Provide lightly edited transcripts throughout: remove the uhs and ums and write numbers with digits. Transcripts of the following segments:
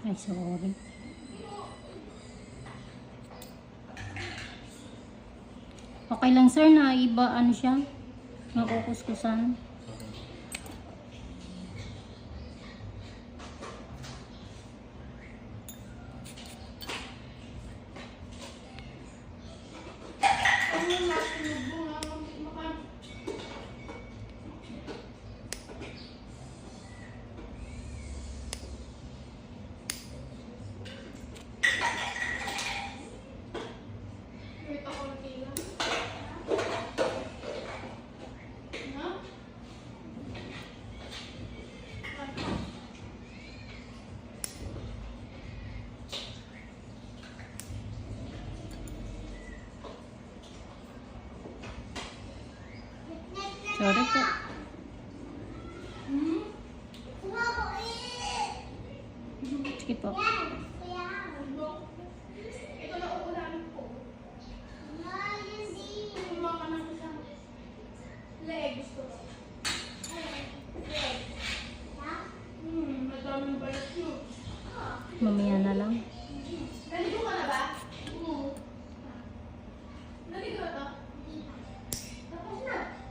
Ay, sorry. Okay lang sir na iba ano siya? Nakukuskusan. Sorry po. Sige po. Ito na uulamin ko. Kumuha ka ng isang leg. Gusto ko. Leg. Madaming balat yun. Mamaya na lang. Naligo ka na ba? Oo. Naligo na to? Tapos na.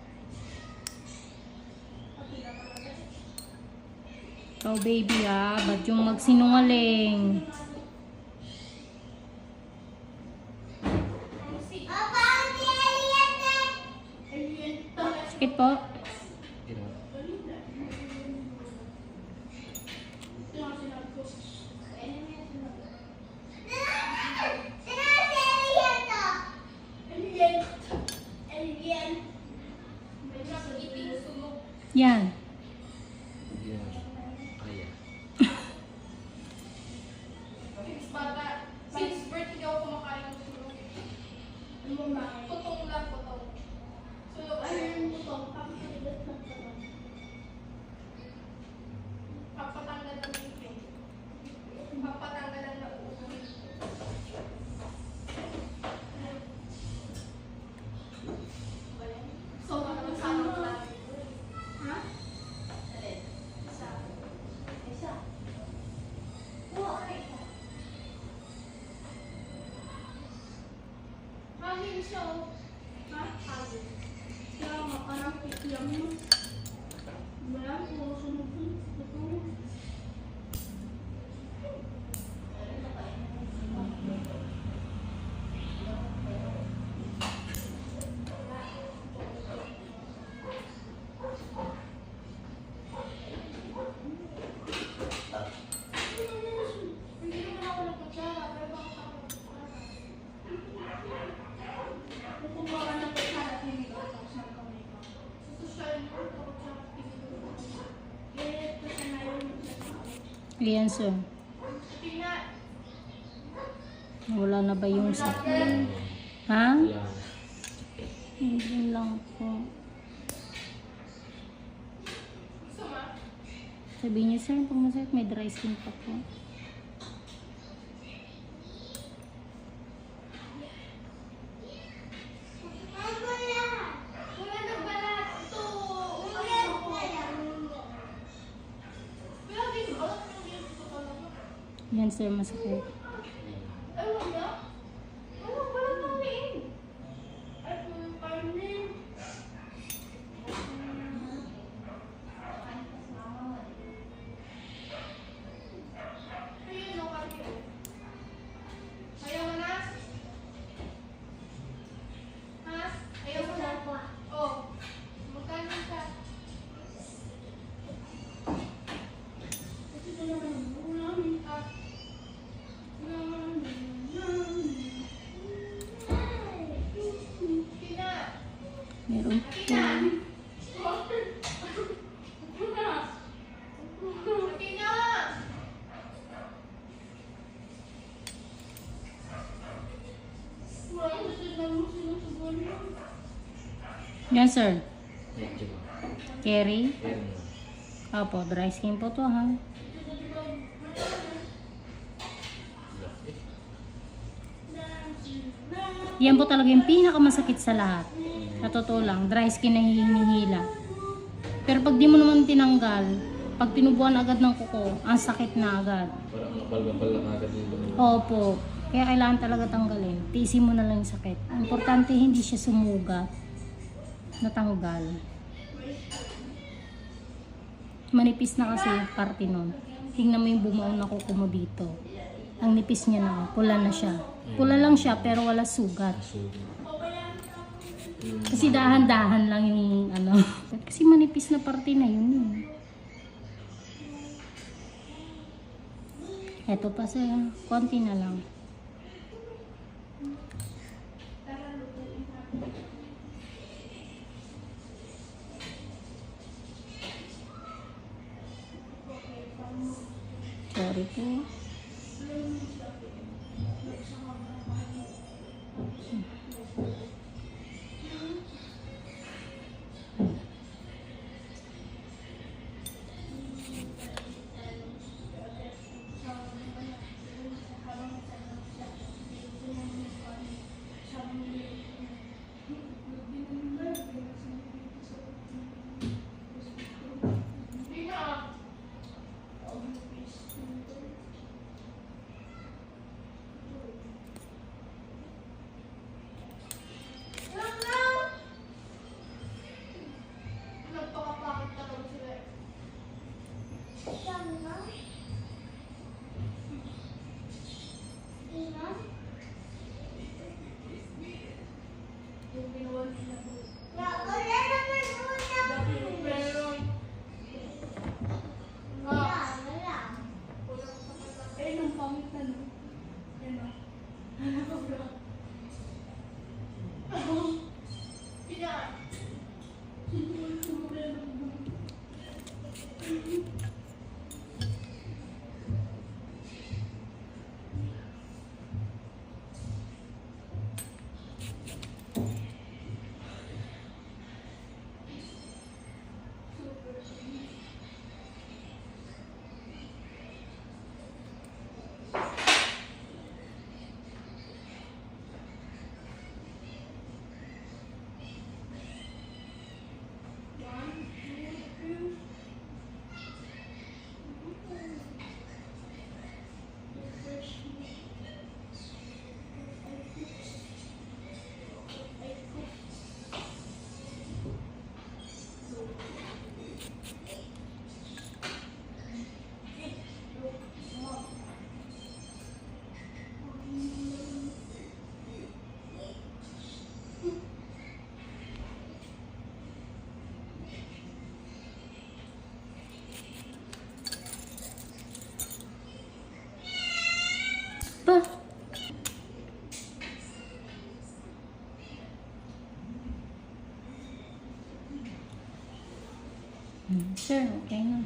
Ikaw baby ah, ba't yung magsinungaling? Sakit po. Yan. Since birthday ako kumakain ng sulok. Putong lang, putong. Sulok, ano yung putong? Papatanggal ng putong. Papatanggal ng ipin. Papatanggal ng nauuwi. So, ano sa ano lang? Ha? Alin? Isa. Isa. Oo, okay. Hangin siya. Ha? Hangin. Kaya makarang ikilang mo. Wala ko sunod ko. Hindi naman ako nagpatsara. Pero bakit ako nagpatsara? Kukuha ka ng patsara. Hindi ka nagpatsara ka may ka. Sa social mo, patsara. Ito siya na yung nagpatsara. Ayan sir. Tina. Wala na ba yung sakit? Ha? Hindi lang po. Gusto mo? Sabihin niyo sir, pag masakit may dry skin pa po. Wala nang balat. Ito. Ulit. Wala din balat. Ito talaga. Yan sir, masakit. Ewan niya. Walang balat na uliin. Ay, parang ayun, no, kasi. Ayaw mo na? Ha? Ayaw mo na? Oh. Magkano siya? Ito naman. Ah. Tina. Meron po. Tina. Yan sir. Kerry. Opo, dry skin po to ha. Yan po talaga yung pinakamasakit sa lahat. Sa totoo lang, dry skin na hinihila. Pero pag di mo naman tinanggal, Pag tinubuan agad ng kuko, ang sakit na agad. Parang kapal-kapal lang agad dito. Opo. Kaya kailangan talaga tanggalin. Tiisin mo na lang yung sakit. Importante hindi siya sumugat. Natanggal. Manipis na kasi yung parte nun. Tingnan mo yung bumuo na kuko mo dito. Ang nipis niya na. Pula na siya. Pula lang siya pero wala sugat. So, Kasi dahan-dahan lang yung ano. Kasi manipis na parte na yun. Eto pa sa konti na lang. Sorry po. Pa. Sir, okay na.